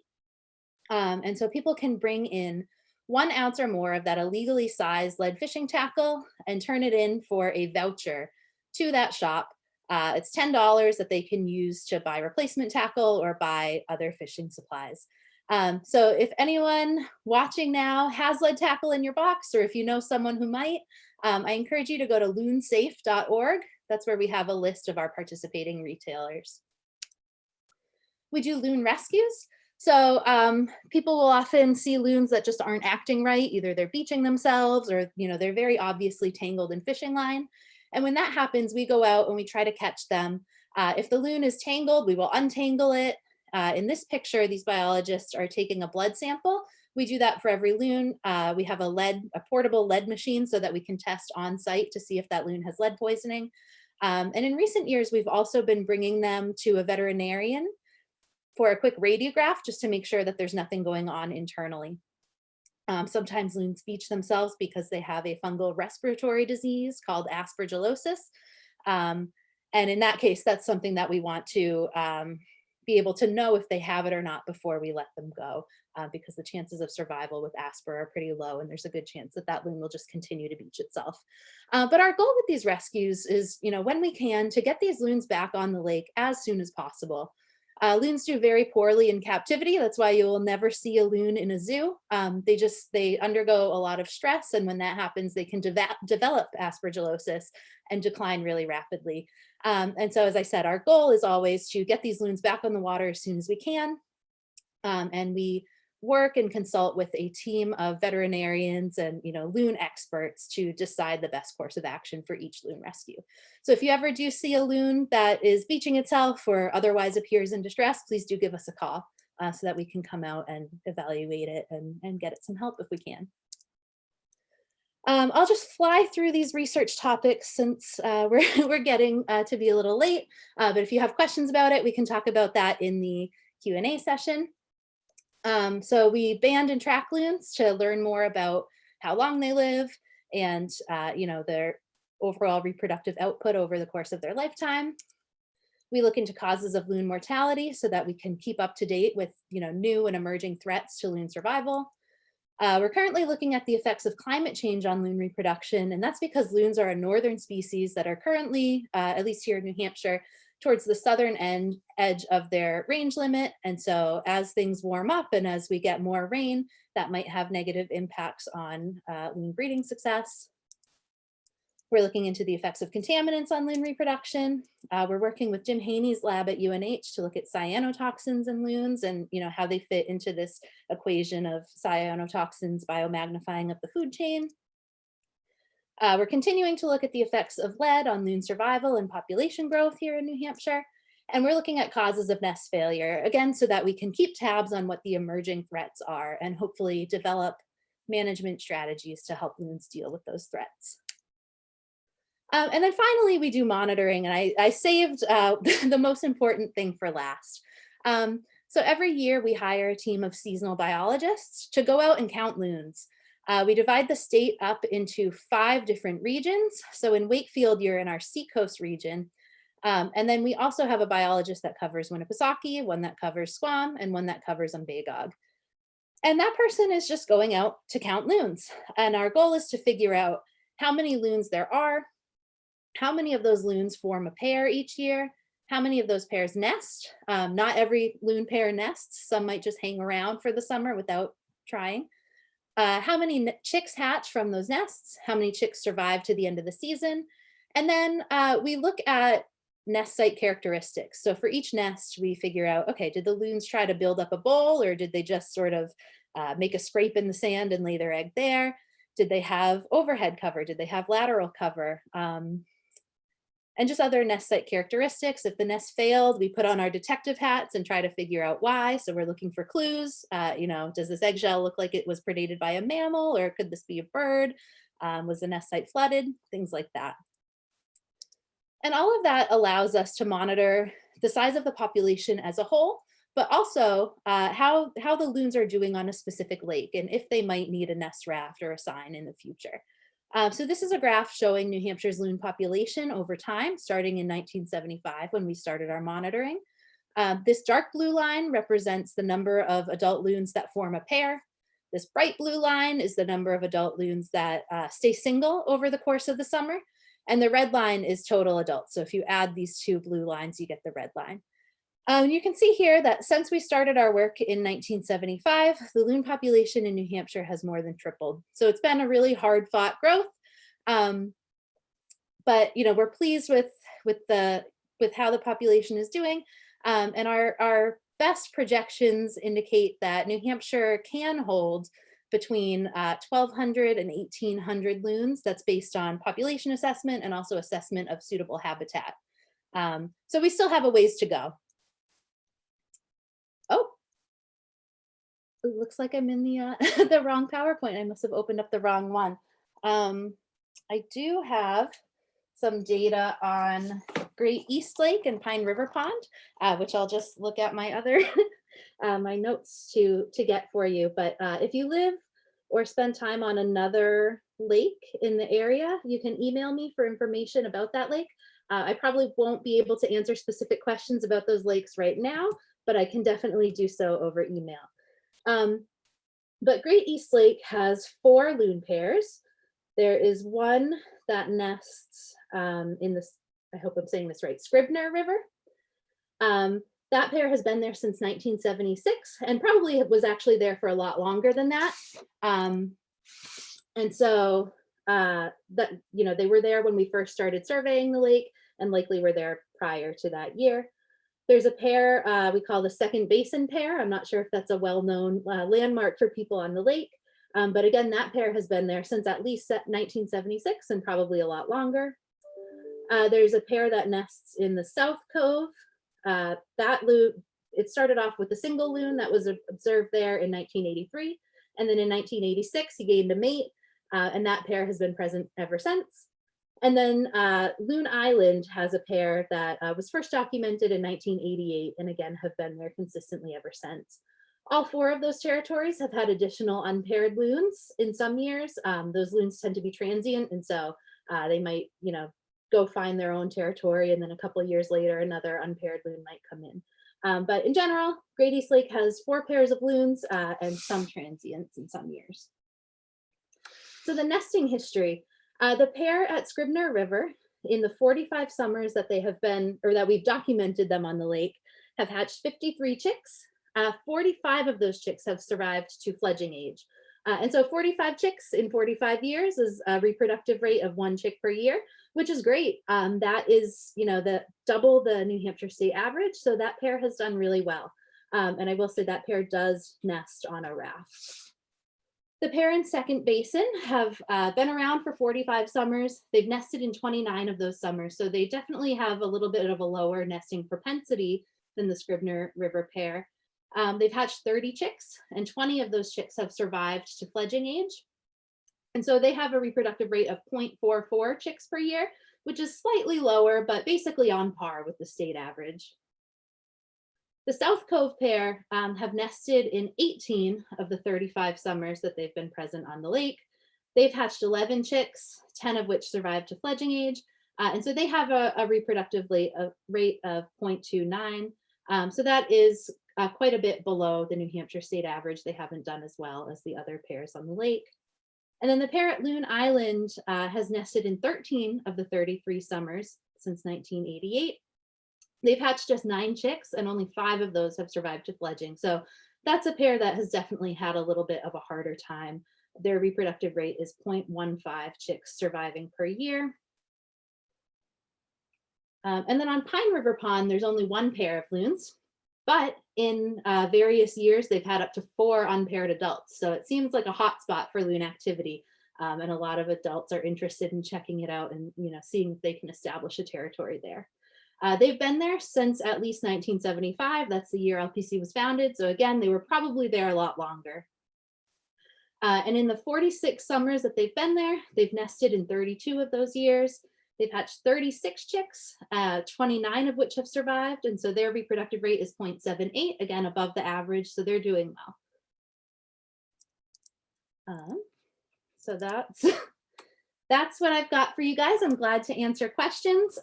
And so people can bring in 1 ounce or more of that illegally sized lead fishing tackle and turn it in for a voucher to that shop. It's $10 that they can use to buy replacement tackle or buy other fishing supplies. So if anyone watching now has lead tackle in your box, or if you know someone who might, I encourage you to go to loonsafe.org. That's where we have a list of our participating retailers. We do loon rescues. So people will often see loons that just aren't acting right. Either they're beaching themselves or they're very obviously tangled in fishing line. And when that happens, we go out and we try to catch them. If the loon is tangled, we will untangle it. In this picture, these biologists are taking a blood sample. We do that for every loon. We have a portable lead machine so that we can test on site to see if that loon has lead poisoning. And in recent years, we've also been bringing them to a veterinarian for a quick radiograph just to make sure that there's nothing going on internally. Sometimes loons beach themselves because they have a fungal respiratory disease called aspergillosis. And in that case, that's something that we want to be able to know if they have it or not before we let them go, because the chances of survival with ASPR are pretty low, and there's a good chance that that loon will just continue to beach itself. But our goal with these rescues is, when we can, to get these loons back on the lake as soon as possible. Loons do very poorly in captivity. That's why you will never see a loon in a zoo. They undergo a lot of stress, and when that happens, they can develop aspergillosis and decline really rapidly. And so, as I said, our goal is always to get these loons back on the water as soon as we can. And we work and consult with a team of veterinarians and loon experts to decide the best course of action for each loon rescue. So if you ever do see a loon that is beaching itself or otherwise appears in distress, please do give us a call so that we can come out and evaluate it and get it some help if we can. I'll just fly through these research topics since we're getting to be a little late, but if you have questions about it, we can talk about that in the Q&A session. So we band and track loons to learn more about how long they live and their overall reproductive output over the course of their lifetime. We look into causes of loon mortality so that we can keep up to date with new and emerging threats to loon survival. We're currently looking at the effects of climate change on loon reproduction, and that's because loons are a northern species that are currently, at least here in New Hampshire, towards the southern edge of their range limit. And so as things warm up and as we get more rain, that might have negative impacts on loon breeding success. We're looking into the effects of contaminants on loon reproduction. We're working with Jim Haney's lab at UNH to look at cyanotoxins in loons and how they fit into this equation of cyanotoxins biomagnifying of the food chain. We're continuing to look at the effects of lead on loon survival and population growth here in New Hampshire. And we're looking at causes of nest failure, again, so that we can keep tabs on what the emerging threats are and hopefully develop management strategies to help loons deal with those threats. And then finally, we do monitoring, and I saved the most important thing for last. So every year we hire a team of seasonal biologists to go out and count loons. We divide the state up into 5 different regions. So in Wakefield, you're in our Seacoast region. And then we also have a biologist that covers Winnipesaukee, one that covers Squam, and one that covers Umbagog. And that person is just going out to count loons. And our goal is to figure out how many loons there are, how many of those loons form a pair each year, how many of those pairs nest. Not every loon pair nests. Some might just hang around for the summer without trying. How many chicks hatch from those nests, how many chicks survive to the end of the season. And then we look at nest site characteristics. So for each nest, we figure out, okay, did the loons try to build up a bowl, or did they just sort of make a scrape in the sand and lay their egg there? Did they have overhead cover? Did they have lateral cover? And just other nest site characteristics. If the nest failed, we put on our detective hats and try to figure out why. So we're looking for clues. Does this eggshell look like it was predated by a mammal, or could this be a bird? Was the nest site flooded? Things like that. And all of that allows us to monitor the size of the population as a whole, but also how the loons are doing on a specific lake and if they might need a nest raft or a sign in the future. So this is a graph showing New Hampshire's loon population over time, starting in 1975 when we started our monitoring. This dark blue line represents the number of adult loons that form a pair. This bright blue line is the number of adult loons that stay single over the course of the summer. And the red line is total adults. So if you add these 2 blue lines, you get the red line. You can see here that since we started our work in 1975, the loon population in New Hampshire has more than tripled. So it's been a really hard fought growth. But we're pleased with how the population is doing. And our best projections indicate that New Hampshire can hold between 1,200 and 1,800 loons. That's based on population assessment and also assessment of suitable habitat. So we still have a ways to go. Oh, it looks like I'm in the the wrong PowerPoint. I must have opened up the wrong one. I do have some data on Great East Lake and Pine River Pond, which I'll just look at my other my notes to get for you. But if you live or spend time on another lake in the area, you can email me for information about that lake. I probably won't be able to answer specific questions about those lakes right now, but I can definitely do so over email. But Great East Lake has 4 loon pairs. There is one that nests in this, I hope I'm saying this right, Scribner River. That pair has been there since 1976 and probably was actually there for a lot longer than that. And so that, you know, they were there when we first started surveying the lake and likely were there prior to that year. There's a pair we call the Second Basin pair. I'm not sure if that's a well-known landmark for people on the lake. But again, that pair has been there since at least 1976 and probably a lot longer. There's a pair that nests in the South Cove. That loon, it started off with a single loon that was observed there in 1983. And then in 1986, he gained a mate, and that pair has been present ever since. And then Loon Island has a pair that was first documented in 1988 and again have been there consistently ever since. All 4 of those territories have had additional unpaired loons in some years. Those loons tend to be transient, and so they might, you know, go find their own territory, and then a couple of years later, another unpaired loon might come in. But in general, Great East Lake has 4 pairs of loons and some transients in some years. So the nesting history. The pair at Scribner River, in the 45 summers that they have been, or that we've documented them on the lake, have hatched 53 chicks. 45 of those chicks have survived to fledging age. And so 45 chicks in 45 years is a reproductive rate of 1 chick per year, which is great. That is, you know, the double the New Hampshire state average. So that pair has done really well. And I will say that pair does nest on a raft. The pair in Second Basin have been around for 45 summers. They've nested in 29 of those summers. So they definitely have a little bit of a lower nesting propensity than the Scribner River pair. They've hatched 30 chicks and 20 of those chicks have survived to fledging age. And so they have a reproductive rate of 0.44 chicks per year, which is slightly lower, but basically on par with the state average. The South Cove pair have nested in 18 of the 35 summers that they've been present on the lake. They've hatched 11 chicks, 10 of which survived to fledging age. And so they have a reproductive rate of 0.29. So that is quite a bit below the New Hampshire state average. They haven't done as well as the other pairs on the lake. And then the pair at Loon Island has nested in 13 of the 33 summers since 1988. They've hatched just 9 chicks and only 5 of those have survived to fledging. So that's a pair that has definitely had a little bit of a harder time. Their reproductive rate is 0.15 chicks surviving per year. And then on Pine River Pond, there's only 1 pair of loons, but in various years, they've had up to 4 unpaired adults. So it seems like a hot spot for loon activity. And a lot of adults are interested in checking it out and, you know, seeing if they can establish a territory there. They've been there since at least 1975. That's the year LPC was founded. So again, they were probably there a lot longer. And in the 46 summers that they've been there, they've nested in 32 of those years. They've hatched 36 chicks, 29 of which have survived. And so their reproductive rate is 0.78, again, above the average. So they're doing well. So that's what I've got for you guys. I'm glad to answer questions.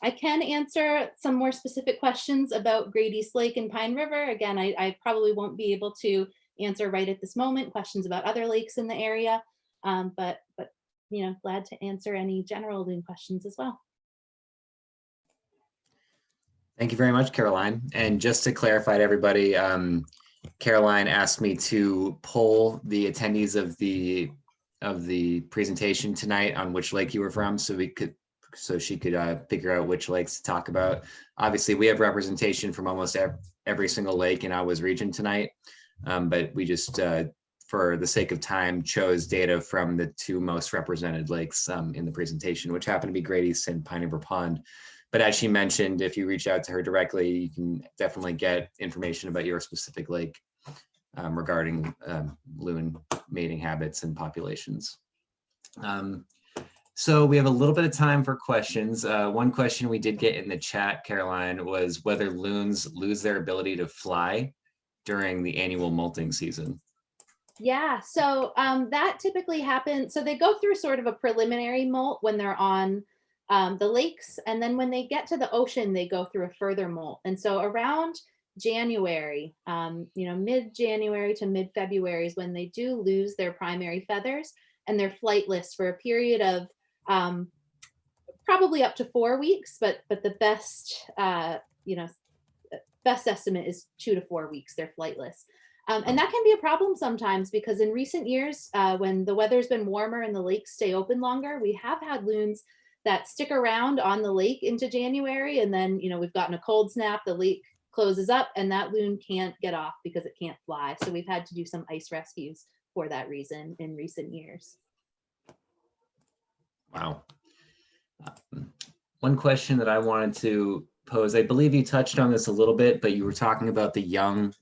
I can answer some more specific questions about Great East Lake and Pine River. Again, I probably won't be able to answer right at this moment questions about other lakes in the area, but you know, glad to answer any general loon questions as well. Thank you very much, Caroline. And just to clarify to everybody, Caroline asked me to poll the attendees of the presentation tonight on which lake you were from, so she could figure out which lakes to talk about. Obviously, we have representation from almost every single lake in AWWA's region tonight, but we just, for the sake of time, chose data from the 2 most represented lakes in the presentation, which happen to be Great East and Pine River Pond. But as she mentioned, if you reach out to her directly, you can definitely get information about your specific lake regarding loon mating habits and populations. So we have a little bit of time for questions. One question we did get in the chat, Caroline, was whether loons lose their ability to fly during the annual molting season. Yeah, so that typically happens. So they go through sort of a preliminary molt when they're on the lakes. And then when they get to the ocean, they go through a further molt. And so around January, mid-January to mid-February is when they do lose their primary feathers, and they're flightless for a period of probably up to 4 weeks, but the best estimate is 2 to 4 weeks they're flightless. And that can be a problem sometimes, because in recent years, when the weather's been warmer and the lakes stay open longer, we have had loons that stick around on the lake into January, and then we've gotten a cold snap, the lake closes up, and that loon can't get off because it can't fly. So we've had to do some ice rescues for that reason in recent years. Wow. One question that I wanted to pose, I believe you touched on this a little bit, but you were talking about the young,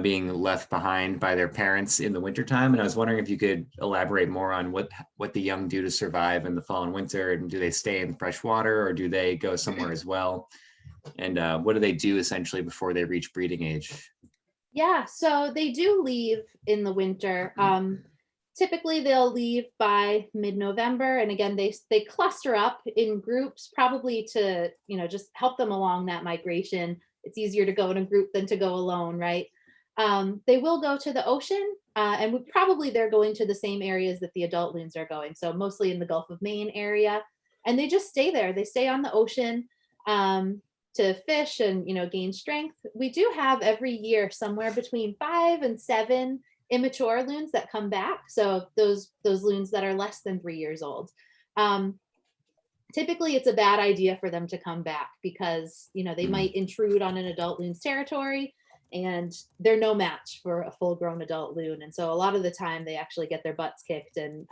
being left behind by their parents in the wintertime. And I was wondering if you could elaborate more on what the young do to survive in the fall and winter, and do they stay in fresh water, or do they go somewhere as well? And what do they do essentially before they reach breeding age? Yeah, so they do leave in the winter. Typically they'll leave by mid-November, and again they cluster up in groups, probably to just help them along that migration. It's easier to go in a group than to go alone, right? They will go to the ocean, and probably they're going to the same areas that the adult loons are going, so mostly in the Gulf of Maine area, and they just stay there. They stay on the ocean to fish and gain strength. We do have every year somewhere between 5 and 7 immature loons that come back, so those loons that are less than 3 years old. Typically it's a bad idea for them to come back, because they might intrude on an adult loon's territory, and they're no match for a full-grown adult loon. And so a lot of the time they actually get their butts kicked, and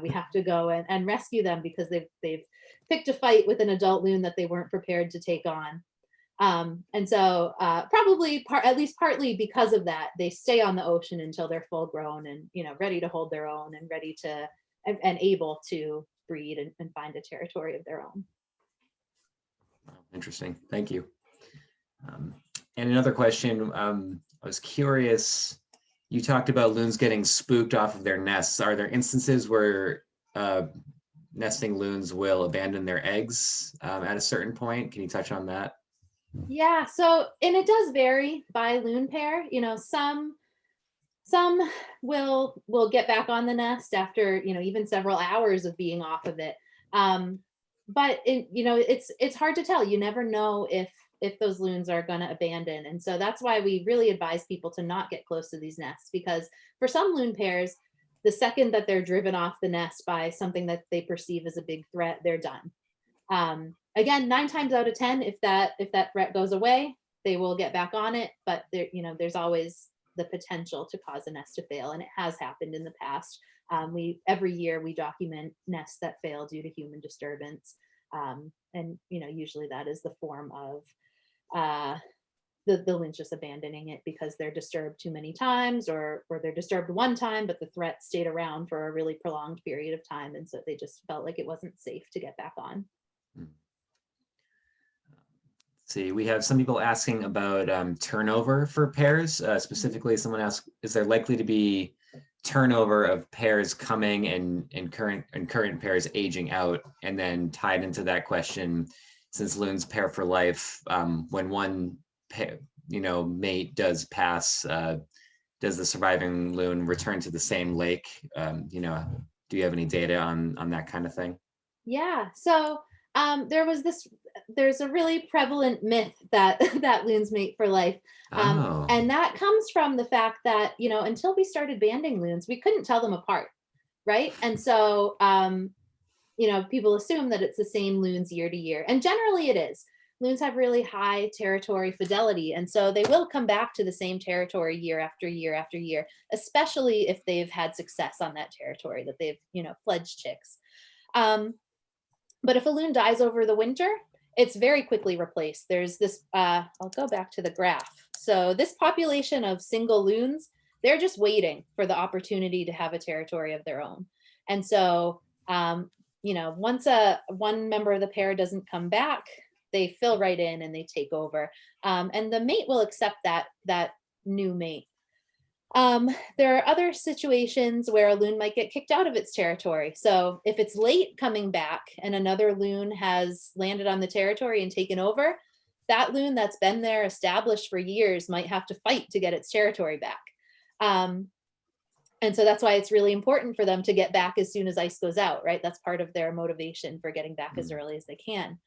we have to go and rescue them because they've picked a fight with an adult loon that they weren't prepared to take on. And so probably at least partly because of that, they stay on the ocean until they're full grown and ready to hold their own, and ready to and able to breed and find a territory of their own. Interesting, thank you. And another question, I was curious, you talked about loons getting spooked off of their nests. Are there instances where nesting loons will abandon their eggs at a certain point? Can you touch on that? Yeah, so, and it does vary by loon pair. Some will get back on the nest after even several hours of being off of it. But it's hard to tell. You never know if those loons are going to abandon, and so that's why we really advise people to not get close to these nests, because for some loon pairs, the second that they're driven off the nest by something that they perceive as a big threat, they're done. Again, 9 times out of 10, if that threat goes away, they will get back on it. But there's always the potential to cause a nest to fail, and it has happened in the past. Every year we document nests that fail due to human disturbance, and usually that is the form of the loons just abandoning it because they're disturbed too many times, or they're disturbed one time, but the threat stayed around for a really prolonged period of time, and so they just felt like it wasn't safe to get back on. See, we have some people asking about turnover for pairs. Specifically, someone asked, is there likely to be turnover of pairs coming and current pairs aging out? And then tied into that question, since loons pair for life, when one pair, mate does pass, does the surviving loon return to the same lake? Do you have any data on that kind of thing? Yeah, so there's a really prevalent myth that loons mate for life. And that comes from the fact that, until we started banding loons, we couldn't tell them apart, right? And so, people assume that it's the same loons year to year, and generally it is. Loons have really high territory fidelity, and so they will come back to the same territory year after year after year, especially if they've had success on that territory, that they've, fledged chicks. But if a loon dies over the winter, it's very quickly replaced. There's this, I'll go back to the graph. So this population of single loons, they're just waiting for the opportunity to have a territory of their own. And so, once one member of the pair doesn't come back, they fill right in and they take over. And the mate will accept that new mate. There are other situations where a loon might get kicked out of its territory. So if it's late coming back and another loon has landed on the territory and taken over, that loon that's been there established for years might have to fight to get its territory back. And so that's why it's really important for them to get back as soon as ice goes out, right? That's part of their motivation for getting back as early as they can.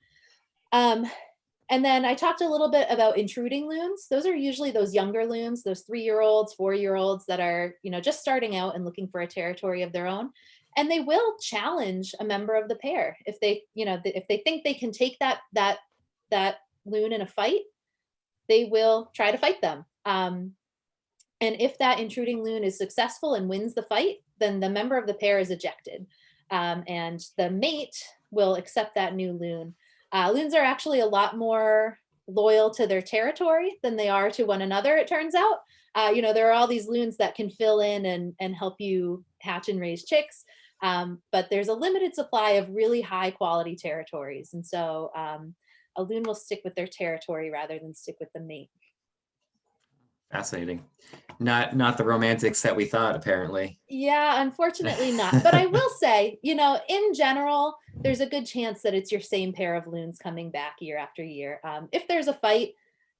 And then I talked a little bit about intruding loons. Those are usually those younger loons, those 3-year-olds, 4-year-olds that are, just starting out and looking for a territory of their own. And they will challenge a member of the pair if they, if they think they can take that loon in a fight, they will try to fight them. And if that intruding loon is successful and wins the fight, then the member of the pair is ejected, and the mate will accept that new loon. Loons are actually a lot more loyal to their territory than they are to one another, it turns out. There are all these loons that can fill in and help you hatch and raise chicks, but there's a limited supply of really high quality territories. And so a loon will stick with their territory rather than stick with the mate. Fascinating. Not the romantics that we thought, apparently. Yeah, unfortunately not. But I will say, in general, there's a good chance that it's your same pair of loons coming back year after year. If there's a fight,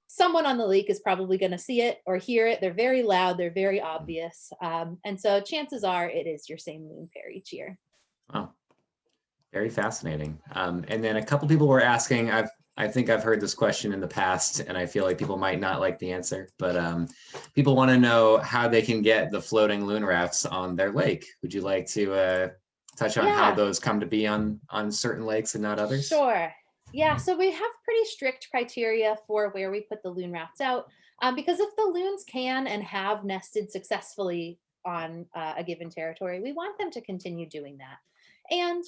someone on the lake is probably going to see it or hear it. They're very loud. They're very obvious. And so chances are it is your same loon pair each year. Wow. Very fascinating. And then a couple people were asking, I think I've heard this question in the past, and I feel like people might not like the answer, but people want to know how they can get the floating loon rafts on their lake. Would you like to touch on how those come to be on certain lakes and not others? Sure. Yeah, so we have pretty strict criteria for where we put the loon rafts out, because if the loons can and have nested successfully on a given territory, we want them to continue doing that. And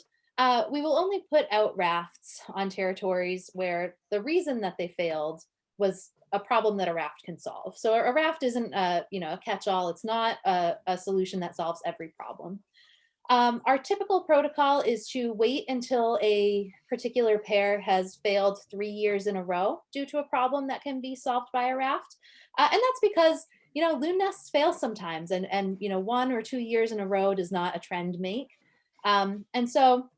we will only put out rafts on territories where the reason that they failed was a problem that a raft can solve. So a raft isn't a catch-all. It's not a solution that solves every problem. Our typical protocol is to wait until a particular pair has failed 3 years in a row due to a problem that can be solved by a raft. And that's because, loon nests fail sometimes, and 1 or 2 years in a row does not a trend make. And so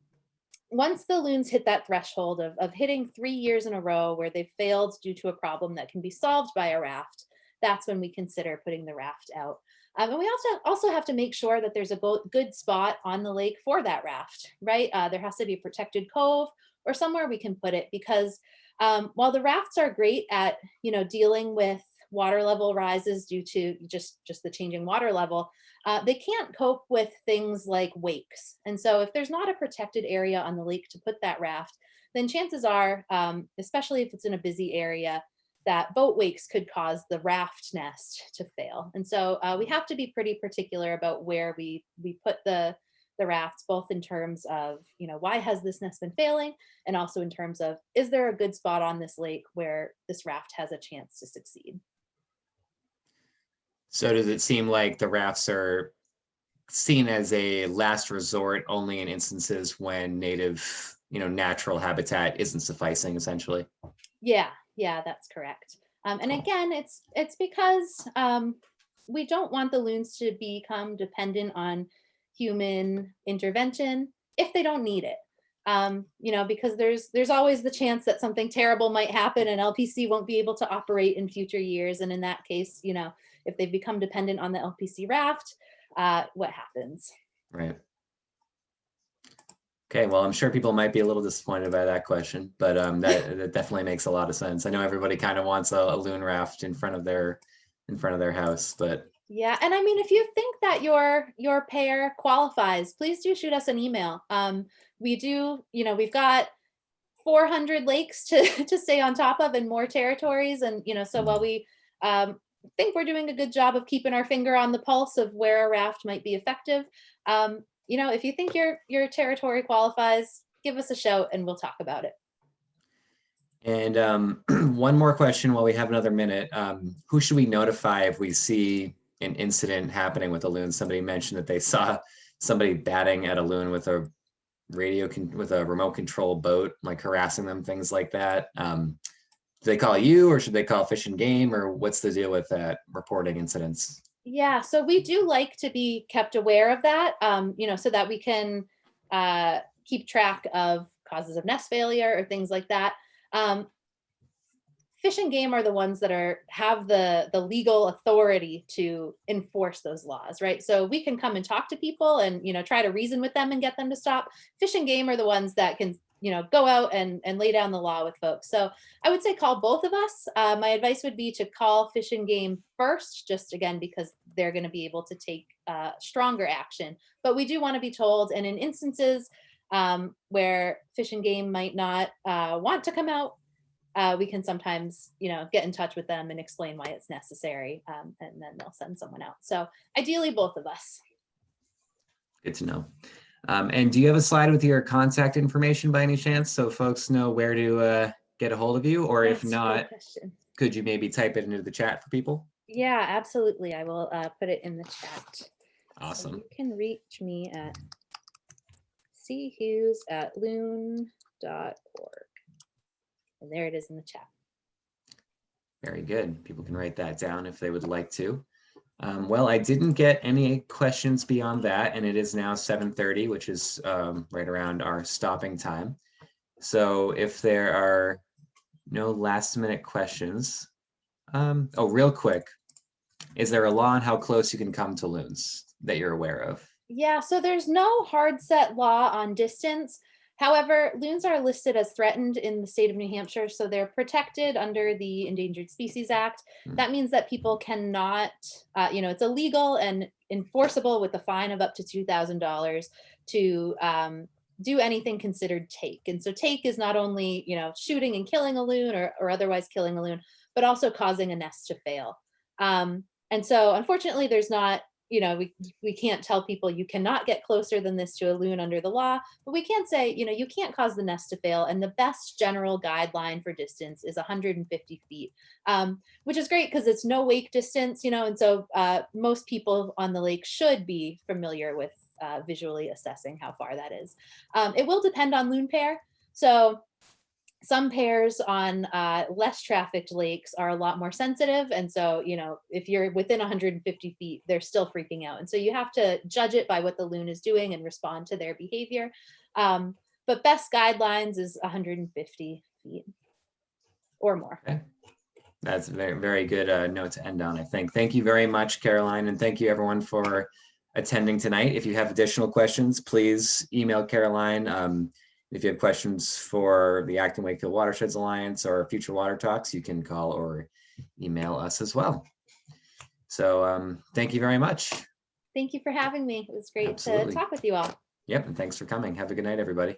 once the loons hit that threshold of hitting 3 years in a row where they've failed due to a problem that can be solved by a raft, that's when we consider putting the raft out. And we also have to make sure that there's a good spot on the lake for that raft, right? There has to be a protected cove or somewhere we can put it, because while the rafts are great at, dealing with water level rises due to just the changing water level, they can't cope with things like wakes. And so if there's not a protected area on the lake to put that raft, then chances are, especially if it's in a busy area, that boat wakes could cause the raft nest to fail. And so we have to be pretty particular about where we put the rafts, both in terms of, why has this nest been failing? And also in terms of, is there a good spot on this lake where this raft has a chance to succeed? So does it seem like the rafts are seen as a last resort only in instances when native, natural habitat isn't sufficing, essentially? Yeah, that's correct. And again, it's because we don't want the loons to become dependent on human intervention if they don't need it. Because there's always the chance that something terrible might happen and LPC won't be able to operate in future years. And in that case, if they become dependent on the LPC raft, what happens? Right. Okay, well, I'm sure people might be a little disappointed by that question, but that definitely makes a lot of sense. I know everybody kind of wants a loon raft in front of their house, but yeah. And I mean, if you think that your pair qualifies, please do shoot us an email. We do, we've got 400 lakes to stay on top of and more territories. And, so while we think we're doing a good job of keeping our finger on the pulse of where a raft might be effective, if you think your territory qualifies, give us a shout and we'll talk about it. And one more question while we have another minute. Who should we notify if we see an incident happening with a loon? Somebody mentioned that they saw somebody batting at a loon with a remote control boat, like harassing them, things like that. Do they call you, or should they call Fish and Game, or what's the deal with that reporting incidents? Yeah, so we do like to be kept aware of that, so that we can keep track of causes of nest failure or things like that. Fish and Game are the ones that have the legal authority to enforce those laws, right? So we can come and talk to people and, try to reason with them and get them to stop. Fish and Game are the ones that can, go out and lay down the law with folks. So I would say call both of us. My advice would be to call Fish and Game first, just again, because they're going to be able to take stronger action. But we do want to be told, and in instances where Fish and Game might not want to come out, we can sometimes, get in touch with them and explain why it's necessary, and then they'll send someone out. So ideally, both of us. Good to know. And do you have a slide with your contact information by any chance, so folks know where to get a hold of you? Or if not, could you maybe type it into the chat for people? Yeah, absolutely. I will put it in the chat. Awesome. So you can reach me at chughes@loon.org. And there it is in the chat. Very good. People can write that down if they would like to. Well, I didn't get any questions beyond that, and it is now 7:30, which is right around our stopping time. So if there are no last minute questions, oh, real quick, is there a law on how close you can come to loons that you're aware of? Yeah, so there's no hard set law on distance. However, loons are listed as threatened in the state of New Hampshire, so they're protected under the Endangered Species Act. That means that people cannot, it's illegal and enforceable with a fine of up to $2,000 to do anything considered take. And so take is not only, shooting and killing a loon or otherwise killing a loon, but also causing a nest to fail. And so unfortunately, there's not, we can't tell people you cannot get closer than this to a loon under the law, but we can say, you can't cause the nest to fail. And the best general guideline for distance is 150 feet, which is great because it's no wake distance, and so most people on the lake should be familiar with visually assessing how far that is. It will depend on loon pair. So some pairs on less trafficked lakes are a lot more sensitive. And so, if you're within 150 feet, they're still freaking out. And so you have to judge it by what the loon is doing and respond to their behavior. But best guidelines is 150 feet or more. Okay. That's a very, very good note to end on, I think. Thank you very much, Caroline. And thank you everyone for attending tonight. If you have additional questions, please email Caroline. If you have questions for the Acton Wakefield Watersheds Alliance or future water talks, you can call or email us as well. So thank you very much. Thank you for having me. It was great to talk with you all. Yep, and thanks for coming. Have a good night, everybody.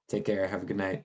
Take care. Have a good night.